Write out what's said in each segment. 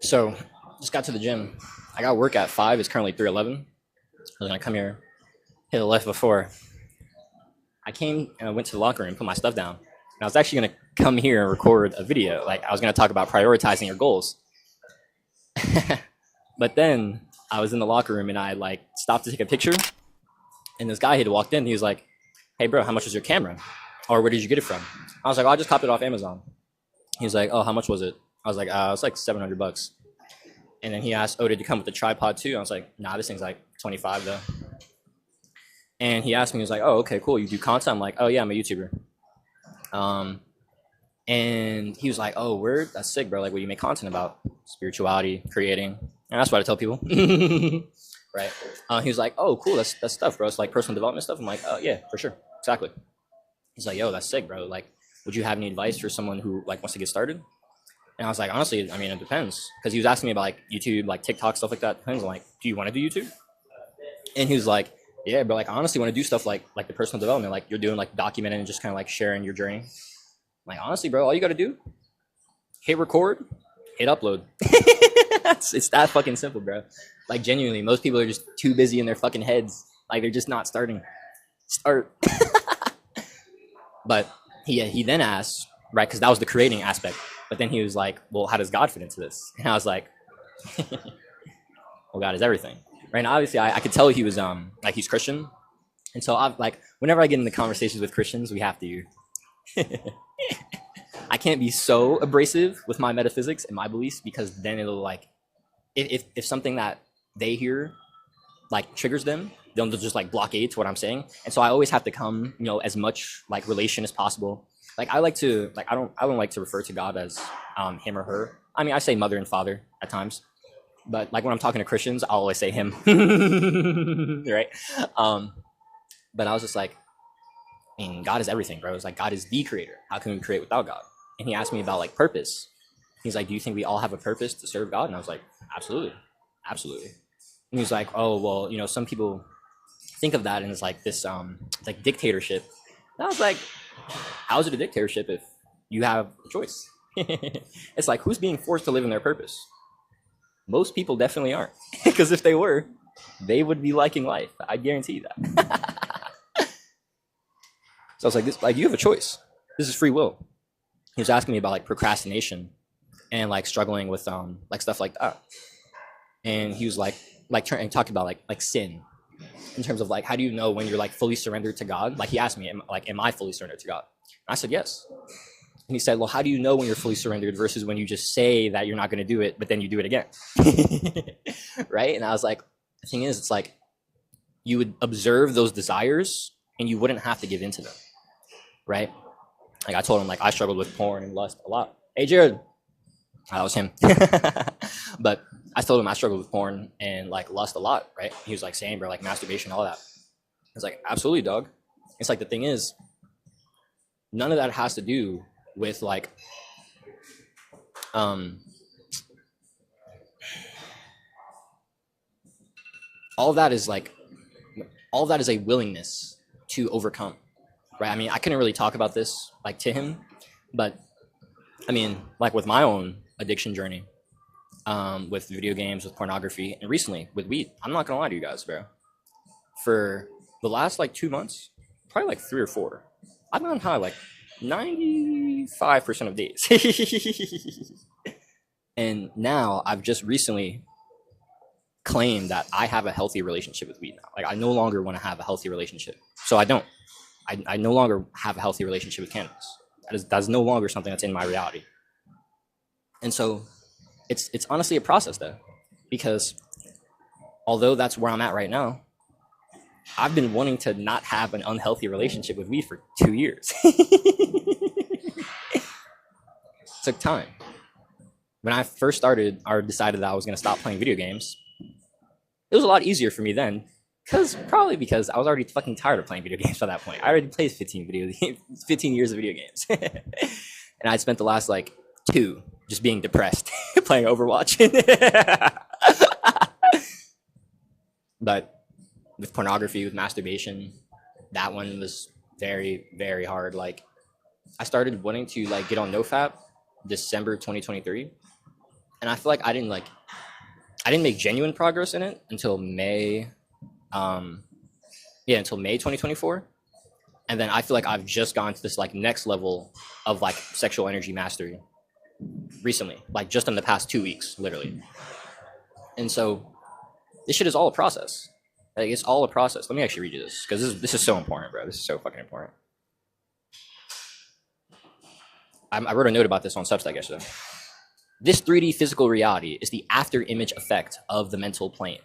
So just got to the gym. I got work at 5. It's currently 3:11. I was gonna come here, hit a left before. I came and I went to the locker room, put my stuff down. And I was actually gonna come here and record a video. Like I was gonna talk about prioritizing your goals. But then I was in the locker room and I like stopped to take a picture. And this guy had walked in. He was like, "Hey bro, how much was your camera? Or where did you get it from?" I was like, "Oh, I just copied it off Amazon." He was like, "Oh, how much was it?" I was like, "It's like $700." And then he asked, "Oh, did you come with the tripod too?" I was like, "Nah, this thing's like 25 though." And he asked me, he was like, "Oh, okay, cool. You do content?" I'm like, "Oh yeah, I'm a YouTuber." Um, and he was like, "Oh, word, that's sick, bro. Like, what do you make content about? Spirituality, creating." And that's what I tell people, right? He was like, "Oh, cool. That's stuff, bro. It's like personal development stuff." I'm like, "Oh yeah, for sure, exactly." He's like, "Yo, that's sick, bro. Like, would you have any advice for someone who like wants to get started?" And I was like, honestly, I mean, it depends. Because he was asking me about like YouTube, like TikTok, stuff like that. Depends. I'm like, do you want to do YouTube? And he was like, yeah, but like, I honestly want to do stuff like the personal development, like you're doing, like documenting and just kind of like sharing your journey. I'm like, honestly, bro, all you got to do, hit record, hit upload. It's that fucking simple, bro. Like, genuinely, most people are just too busy in their fucking heads. Like, they're just not starting. Start. But he then asked, right, because that was the creating aspect. But then he was like, well, how does God fit into this? And I was like, well, God is everything. Right now, obviously, I could tell he was like he's Christian. And so I like whenever I get into conversations with Christians, we have to I can't be so abrasive with my metaphysics and my beliefs because then it'll like if something that they hear like triggers them, they'll just like blockade to what I'm saying. And so I always have to come, as much like relation as possible. Like I like to like I don't like to refer to God as him or her. I mean, I say mother and father at times, but like when I'm talking to Christians, I'll always say him, right? Um, but I was just like, I mean, God is everything, bro. It's like God is the creator. How can we create without God? And he asked me about like purpose. He's like, do you think we all have a purpose to serve God? And I was like, absolutely, absolutely. And he's like, oh well, some people think of that and it's like this like dictatorship. And I was like, how is it a dictatorship if you have a choice? It's like, who's being forced to live in their purpose? Most people definitely aren't, because if they were, they would be liking life. I guarantee you that. So I was like, this, like, you have a choice. This is free will. He was asking me about like procrastination and like struggling with like stuff like that. And he was like talking about like sin in terms of like how do you know when you're like fully surrendered to God? Like he asked me, am I fully surrendered to God? And I said yes. And he said, well, how do you know when you're fully surrendered versus when you just say that you're not going to do it, but then you do it again? Right? And I was like, the thing is, it's like you would observe those desires and you wouldn't have to give in to them. Right? Like I told him, like I struggled with porn and lust a lot. Hey, Jared. That was him. But I told him I struggled with porn and like lust a lot, right? He was like saying, bro, like masturbation, all that. I was like, absolutely, dog. It's like the thing is, none of that has to do with like all of that is like all of that is a willingness to overcome, right? I mean, I couldn't really talk about this like to him, but I mean, like with my own addiction journey, with video games, with pornography, and recently with weed. I'm not gonna lie to you guys, bro. For the last like 2 months, probably like 3 or 4, I've been on high like 95% of days. And now I've just recently claimed that I have a healthy relationship with weed now. Like I no longer want to have a healthy relationship. So I don't. I no longer have a healthy relationship with cannabis. That's no longer something that's in my reality. And so it's honestly a process though, because although that's where I'm at right now, I've been wanting to not have an unhealthy relationship with weed for 2 years. It took time. When I first started or decided that I was going to stop playing video games, it was a lot easier for me then, probably because I was already fucking tired of playing video games by that point. I already played 15 years of video games. And I spent the last like 2 just being depressed playing Overwatch. But with pornography, with masturbation, that one was very, very hard. Like I started wanting to like get on NoFap December 2023. And I feel like I didn't make genuine progress in it until May, until May 2024. And then I feel like I've just gone to this like next level of like sexual energy mastery recently, like just in the past 2 weeks, literally. And so this shit is all a process. Like it's all a process. Let me actually read you this because this is so important, bro. This is so fucking important. I wrote a note about this on Substack yesterday. This 3D physical reality is the after image effect of the mental plane.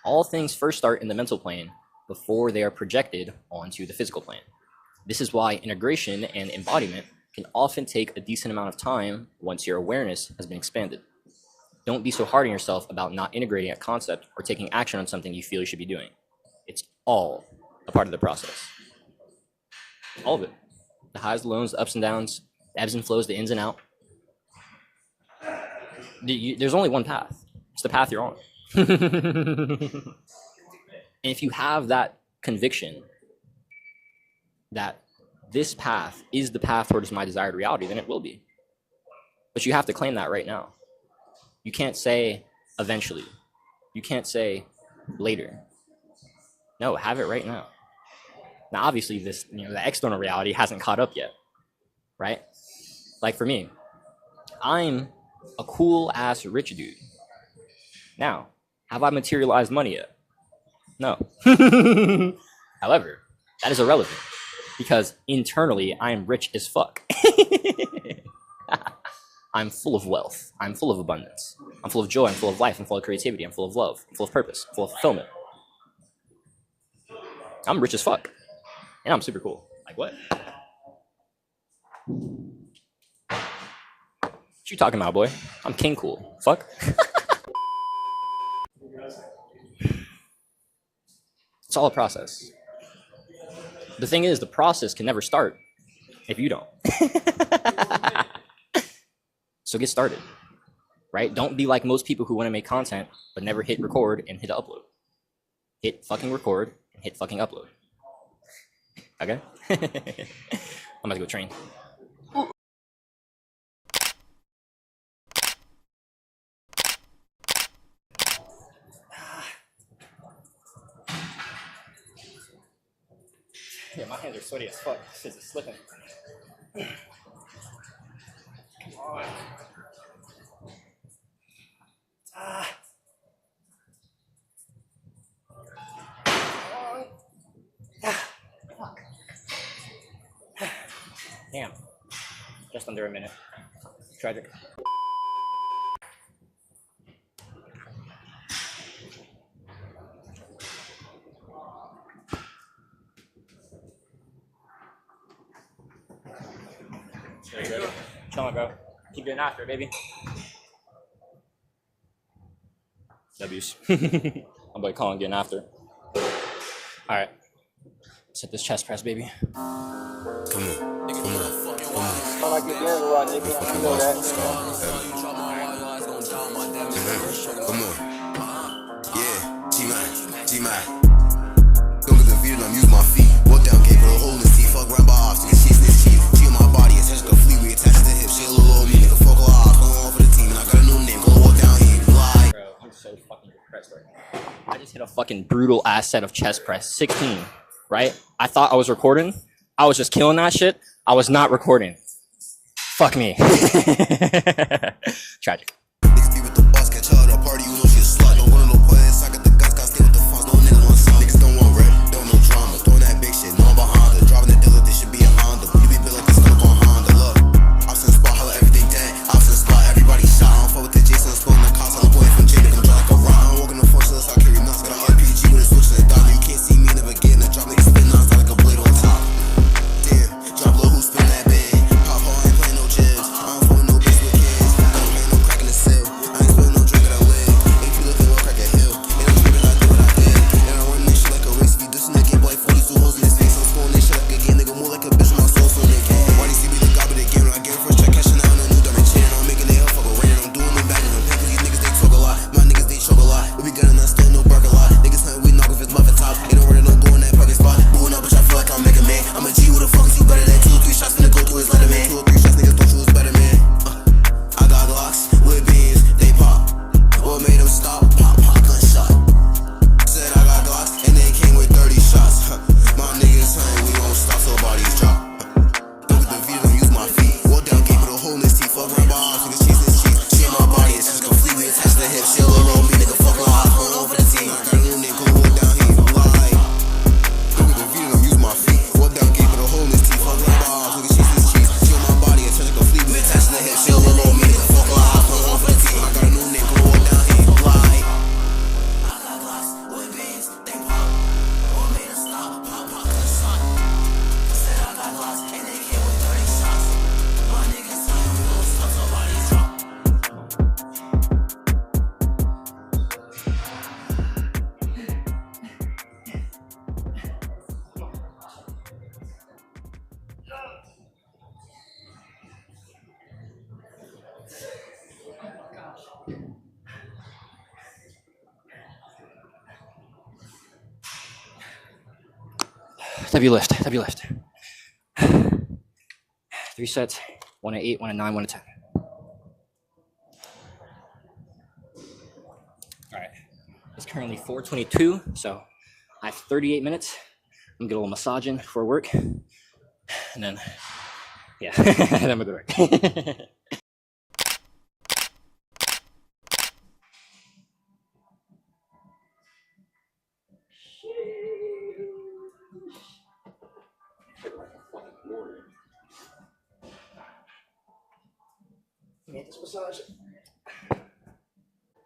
All things first start in the mental plane before they are projected onto the physical plane. This is why integration and embodiment can often take a decent amount of time once your awareness has been expanded. Don't be so hard on yourself about not integrating a concept or taking action on something you feel you should be doing. It's all a part of the process. All of it. The highs, the lows, the ups and downs, the ebbs and flows, the ins and outs. There's only one path. It's the path you're on. And if you have that conviction that this path is the path towards my desired reality, then it will be. But you have to claim that right now. You can't say eventually. You can't say later. No, have it right now. Now, obviously, this, the external reality hasn't caught up yet, right? Like for me, I'm a cool ass rich dude. Now, have I materialized money yet? No. However, that is irrelevant because internally I am rich as fuck. I'm full of wealth. I'm full of abundance. I'm full of joy. I'm full of life. I'm full of creativity. I'm full of love. I'm full of purpose. I'm full of fulfillment. I'm rich as fuck. And I'm super cool. Like what? What you talking about, boy? I'm king cool. Fuck. It's all a process. The thing is, the process can never start if you don't. So get started, right? Don't be like most people who want to make content but never hit record and hit upload. Hit fucking record and hit fucking upload. Okay? I'm about to go train. Yeah, my hands are sweaty as fuck. This is slipping. Come on. Fuck. Damn. Just under a minute. Tragic. There you go. Chillin', bro. Keep getting after it, baby. W's. I'm about to call and getting after. Alright. Let's hit this chest press, baby. Come on. Come on. Come on. I like your ear run, nigga. You know that. Come on. Yeah. G-Man. G-Man. Don't get the Vietnam, use my feet. Walk down gate with a hole in his teeth. Fuck right by ops. Nigga, she's this cheap. G on my body, attached to the fleet. We attached to the hip. Shit a little old me. Nigga, fuck all ops. Going on for the team. And I got a new name. Gonna walk down here. Lie. Bro, I'm so fucking depressed right now. I just hit a fucking brutal ass set of chest press. 16, right? I thought I was recording. I was just killing that shit. I was not recording. Fuck me. Tragic. Niggas be with the boss, catch her at a party, you know she a slut. Don't want no points, I got the guns, got stay with the funds, no niggas want some. Niggas don't want rap, don't no drama. Throwing that big shit, no I'm behind her. Driving the dealer, this should be a Honda. You be built like this smoke on Honda, look. Ops in the spot, holla everything dead. Ops in the spot, everybody shot. I don't fuck with the Jason, I'm spilling the cops. I'm boy from J, I'm dry like a rock. I'm walking the functionless, I carry nuts. Got an RPG with a switch to the dollar. You can't see me, never getting a drop. Niggas spin nuts, like a blade on top. Damn, drop low, who spin that big? Pop hard, ain't playing no jibs. I don't fuck with no bitch with kids. I don't play no crack in the cell. I ain't spilling no drink that I live. W lift. 3 sets, 1 at 8, 1 at 9, 1 at 10. All right, it's currently 4:22, so I have 38 minutes. I'm gonna get a little massage in before work, and then, yeah, then I'm gonna go to work.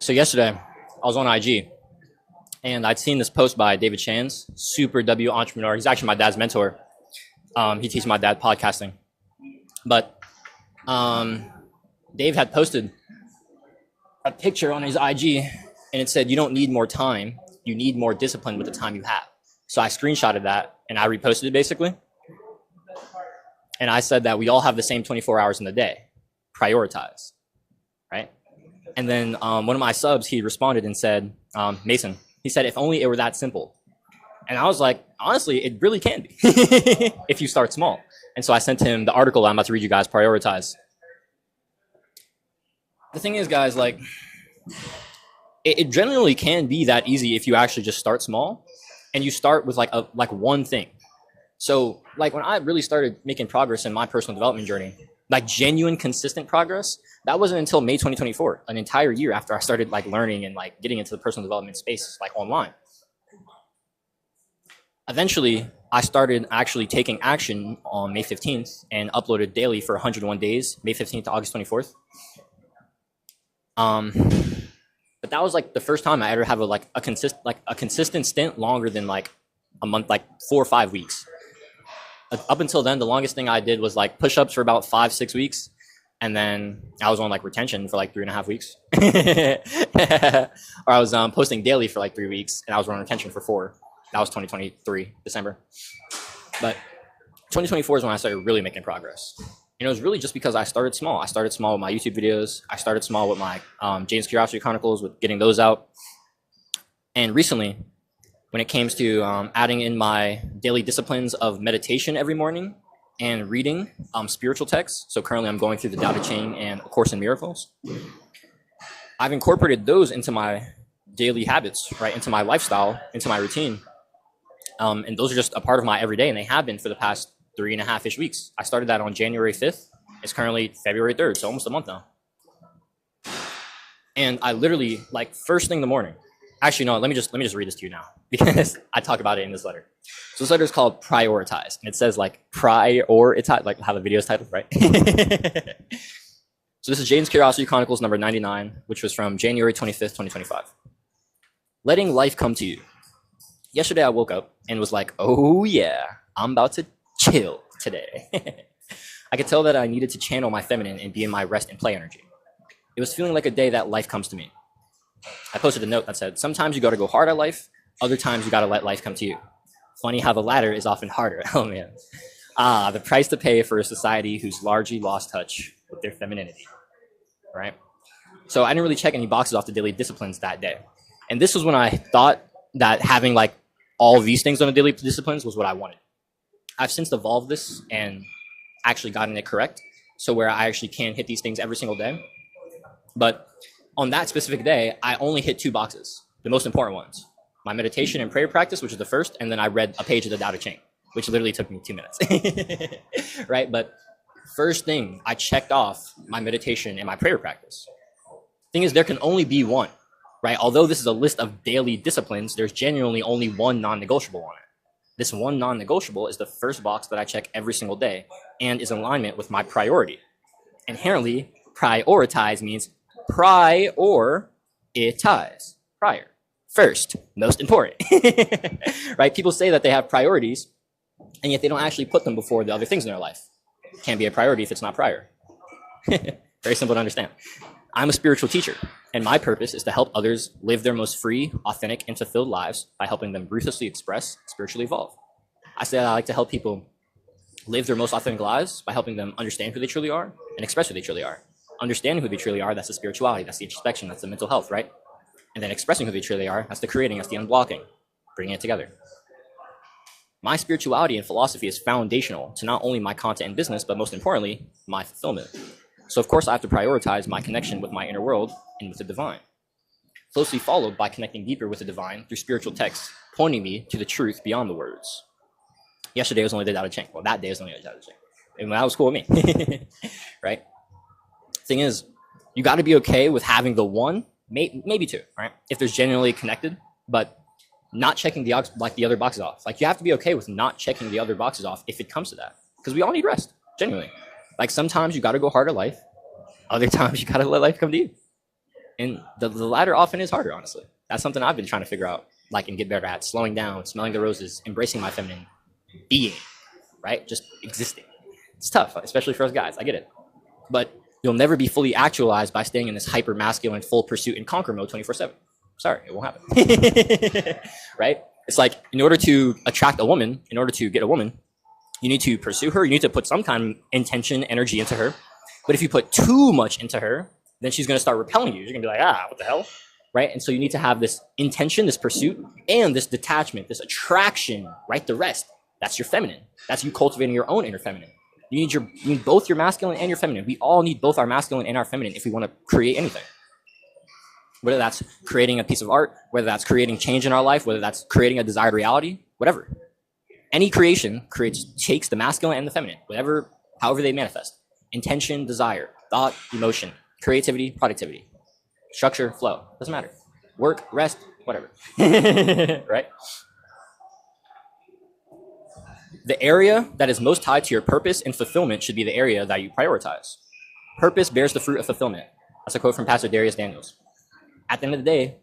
So yesterday, I was on IG, and I'd seen this post by David Shands, super W entrepreneur. He's actually my dad's mentor. He teaches my dad podcasting. But Dave had posted a picture on his IG, and it said, "You don't need more time. You need more discipline with the time you have." So I screenshotted that, and I reposted it basically. And I said that we all have the same 24 hours in the day. Prioritize, right? And then one of my subs, he responded and said, Mason, he said, if only it were that simple. And I was like, honestly, it really can be if you start small. And so I sent him the article I'm about to read you guys, Prioritize. The thing is, guys, like, it generally can be that easy if you actually just start small and you start with like one thing. So like when I really started making progress in my personal development journey, like genuine, consistent progress, that wasn't until May 2024, an entire year after I started like learning and like getting into the personal development space, like online. Eventually, I started actually taking action on May 15th and uploaded daily for 101 days, May 15th to August 24th. But that was like the first time I ever have a consistent stint longer than like a month, like 4 or 5 weeks. Up until then, the longest thing I did was like push-ups for about 5-6 weeks. And then I was on like retention for like 3.5 weeks. Or I was posting daily for like 3 weeks and I was on retention for 4. That was 2023, December. But 2024 is when I started really making progress. And it was really just because I started small. I started small with my YouTube videos. I started small with my Jane's Curiosity Chronicles, with getting those out. And recently, when it came to adding in my daily disciplines of meditation every morning and reading spiritual texts. So currently I'm going through the Tao Te Ching and A Course in Miracles. I've incorporated those into my daily habits, right? Into my lifestyle, into my routine. And those are just a part of my everyday, and they have been for the past 3.5-ish weeks. I started that on January 5th. It's currently February 3rd, so almost a month now. And I literally, like, first thing in the morning, actually, no, let me just read this to you now, because I talk about it in this letter. So this letter is called Prioritize, and it says like Prior-itzie, like how the video is titled, right? So this is Jane's Curiosity Chronicles number 99, which was from January 25th, 2025. Letting life come to you. Yesterday I woke up and was like, oh yeah, I'm about to chill today. I could tell that I needed to channel my feminine and be in my rest and play energy. It was feeling like a day that life comes to me. I posted a note that said, sometimes you got to go hard at life, other times you got to let life come to you. Funny how the latter is often harder. Oh man. The price to pay for a society who's largely lost touch with their femininity, right? So I didn't really check any boxes off the daily disciplines that day. And this was when I thought that having like all these things on the daily disciplines was what I wanted. I've since evolved this and actually gotten it correct. So where I actually can hit these things every single day. But on that specific day, I only hit 2 boxes, the most important ones. My meditation and prayer practice, which is the first, and then I read a page of the Tao Te Ching, which literally took me 2 minutes, right? But first thing, I checked off my meditation and my prayer practice. Thing is, there can only be one, right? Although this is a list of daily disciplines, there's genuinely only one non-negotiable on it. This one non-negotiable is the first box that I check every single day and is in alignment with my priority. Inherently, prioritize means prior-itzie, prior. First, most important, right? People say that they have priorities, and yet they don't actually put them before the other things in their life. It can't be a priority if it's not prior. Very simple to understand. I'm a spiritual teacher, and my purpose is to help others live their most free, authentic, and fulfilled lives by helping them ruthlessly express, spiritually evolve. I say that I like to help people live their most authentic lives by helping them understand who they truly are and express who they truly are. Understanding who they truly are, that's the spirituality, that's the introspection, that's the mental health, right? And then expressing who they truly are, that's the creating, that's the unblocking, bringing it together. My spirituality and philosophy is foundational to not only my content and business, but most importantly, my fulfillment. So of course I have to prioritize my connection with my inner world and with the divine, closely followed by connecting deeper with the divine through spiritual texts, pointing me to the truth beyond the words. Yesterday was only the Tao Te Ching. Well, that day was only the Tao Te Ching. And that was cool with me, right? Thing is, you got to be okay with having the one, maybe two, right? If there's genuinely connected, but not checking the other boxes off. Like, you have to be okay with not checking the other boxes off if it comes to that, because we all need rest, genuinely. Like, sometimes you got to go harder life, other times you got to let life come to you, and the latter often is harder. Honestly, that's something I've been trying to figure out, like, and get better at: slowing down, smelling the roses, embracing my feminine being, right? Just existing. It's tough, especially for us guys. I get it, but you'll never be fully actualized by staying in this hyper masculine full pursuit and conquer mode 24/7. Sorry, it won't happen. Right? It's like, in order to attract a woman, in order to get a woman, you need to pursue her. You need to put some kind of intention, energy into her. But if you put too much into her, then she's going to start repelling you. You're going to be like, what the hell? Right? And so you need to have this intention, this pursuit, and this detachment, this attraction, right? The rest. That's your feminine. That's you cultivating your own inner feminine. You need both your masculine and your feminine. We all need both our masculine and our feminine if we want to create anything. Whether that's creating a piece of art, whether that's creating change in our life, whether that's creating a desired reality, whatever. Any creation takes the masculine and the feminine, however they manifest. Intention, desire, thought, emotion, creativity, productivity, structure, flow. Doesn't matter. Work, rest, whatever. Right? The area that is most tied to your purpose and fulfillment should be the area that you prioritize. Purpose bears the fruit of fulfillment. That's a quote from Pastor Darius Daniels. At the end of the day,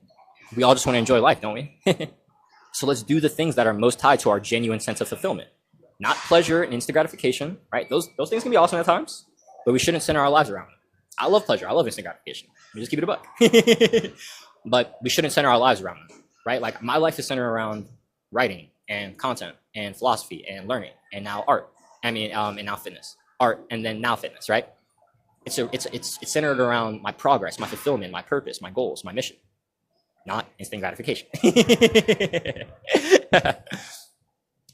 we all just want to enjoy life, don't we? So let's do the things that are most tied to our genuine sense of fulfillment. Not pleasure and instant gratification, right? Those things can be awesome at times, but we shouldn't center our lives around them. I love pleasure. I love instant gratification. We just keep it a buck. But we shouldn't center our lives around them, right? Like, my life is centered around writing and content and philosophy and learning and now art. And now fitness. Art and then now fitness, right? It's centered around my progress, my fulfillment, my purpose, my goals, my mission, not instant gratification.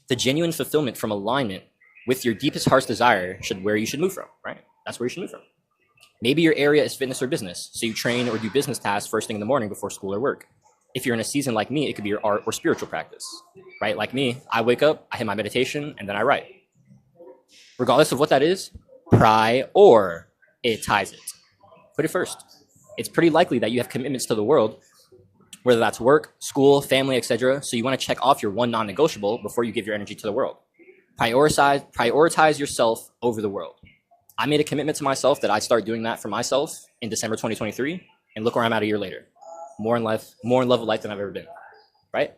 The genuine fulfillment from alignment with your deepest heart's desire where you should move from, right? That's where you should move from. Maybe your area is fitness or business, so you train or do business tasks first thing in the morning before school or work. If you're in a season like me, it could be your art or spiritual practice, right? Like me, I wake up, I hit my meditation, and then I write. Regardless of what that is, prioritize it. Put it first. It's pretty likely that you have commitments to the world, whether that's work, school, family, etc. So you want to check off your one non-negotiable before you give your energy to the world. Prioritize yourself over the world. I made a commitment to myself that I'd start doing that for myself in December 2023, and look where I'm at a year later. More in love with life than I've ever been, right?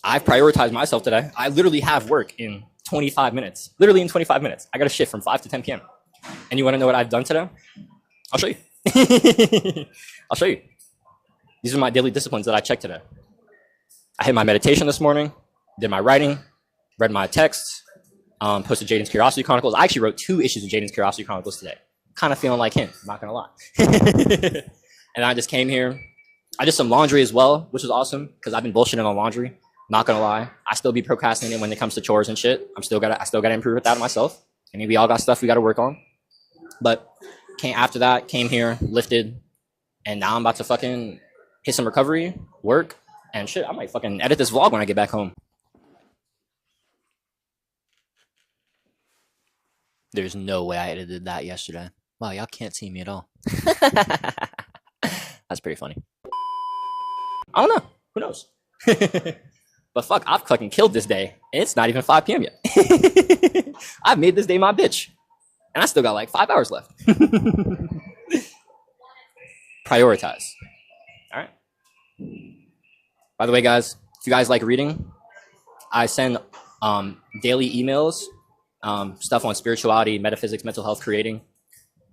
I've prioritized myself today. I literally have work in 25 minutes. Literally in 25 minutes. I got a shift from 5 to 10 p.m. And you want to know what I've done today? I'll show you. I'll show you. These are my daily disciplines that I checked today. I hit my meditation this morning, did my writing, read my texts, posted Jaden's Curiosity Chronicles. I actually wrote 2 issues of Jaden's Curiosity Chronicles today. Kind of feeling like him, I'm not going to lie. And I just came here. I did some laundry as well, which was awesome because I've been bullshitting on laundry. Not going to lie. I still be procrastinating when it comes to chores and shit. I still got to improve with that myself. I mean, we all got stuff we got to work on. But after that, came here, lifted, and now I'm about to fucking hit some recovery, work, and shit. I might fucking edit this vlog when I get back home. There's no way I edited that yesterday. Wow, y'all can't see me at all. That's pretty funny. I don't know. Who knows? But fuck, I've fucking killed this day. It's not even 5 p.m. yet. I've made this day my bitch. And I still got like 5 hours left. Prioritize. All right. By the way, guys, if you guys like reading, I send daily emails, stuff on spirituality, metaphysics, mental health, creating.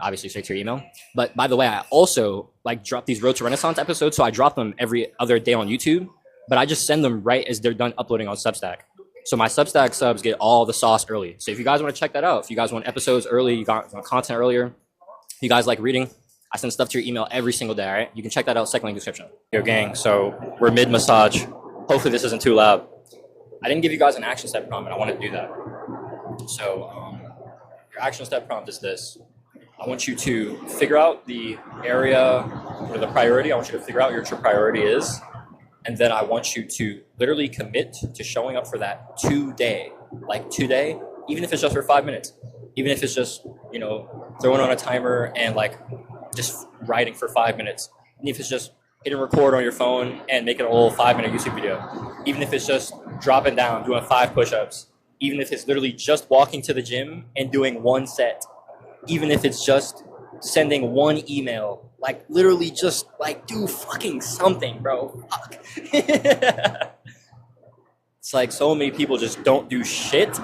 Obviously straight to your email. But by the way, I also drop these Road to Renaissance episodes. So I drop them every other day on YouTube, but I just send them right as they're done uploading on Substack. So my Substack subs get all the sauce early. So if you guys want to check that out, if you guys want episodes early, you got content earlier, if you guys like reading, I send stuff to your email every single day, all right? You can check that out, second link description. Yo, gang, so we're mid-massage. hopefully this isn't too loud. I didn't give you guys an action step prompt, and I want to do that. So your action step prompt is this. I want you to figure out the area or the priority. I want you to figure out what your true priority is. And then I want you to literally commit to showing up for that today. Like today, even if it's just for 5 minutes. Even if it's just, you know, throwing on a timer and like just writing for 5 minutes. Even if it's just hitting record on your phone and making a little 5-minute YouTube video. Even if it's just dropping down, doing 5 push-ups. Even if it's literally just walking to the gym and doing 1 set. Even if it's just sending 1 email. Like, literally just, like, do fucking something, bro. Fuck. It's like so many people just don't do shit.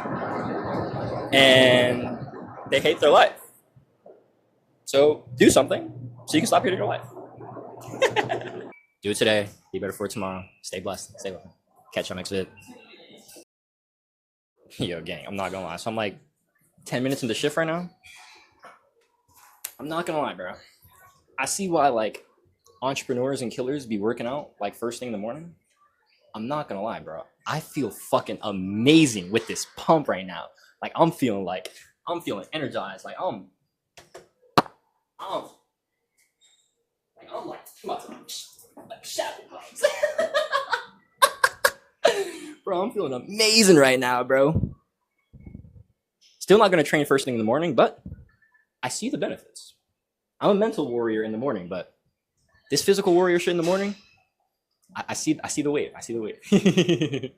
And they hate their life. So, do something so you can stop hating your life. Do it today. Be better for it tomorrow. Stay blessed. Stay well. Catch you on next vid. Yo, gang, I'm not gonna lie. So I'm like 10 minutes into shift right now. I'm not gonna lie, bro. I see why like entrepreneurs and killers be working out like first thing in the morning. I'm not gonna lie, bro. I feel fucking amazing with this pump right now. Like I'm feeling energized. Like I'm like shadow bombs. Bro, I'm feeling amazing right now, bro. Still not gonna train first thing in the morning, but I see the benefits. I'm a mental warrior in the morning, but this physical warrior shit in the morning, I see the wave. I see the wave.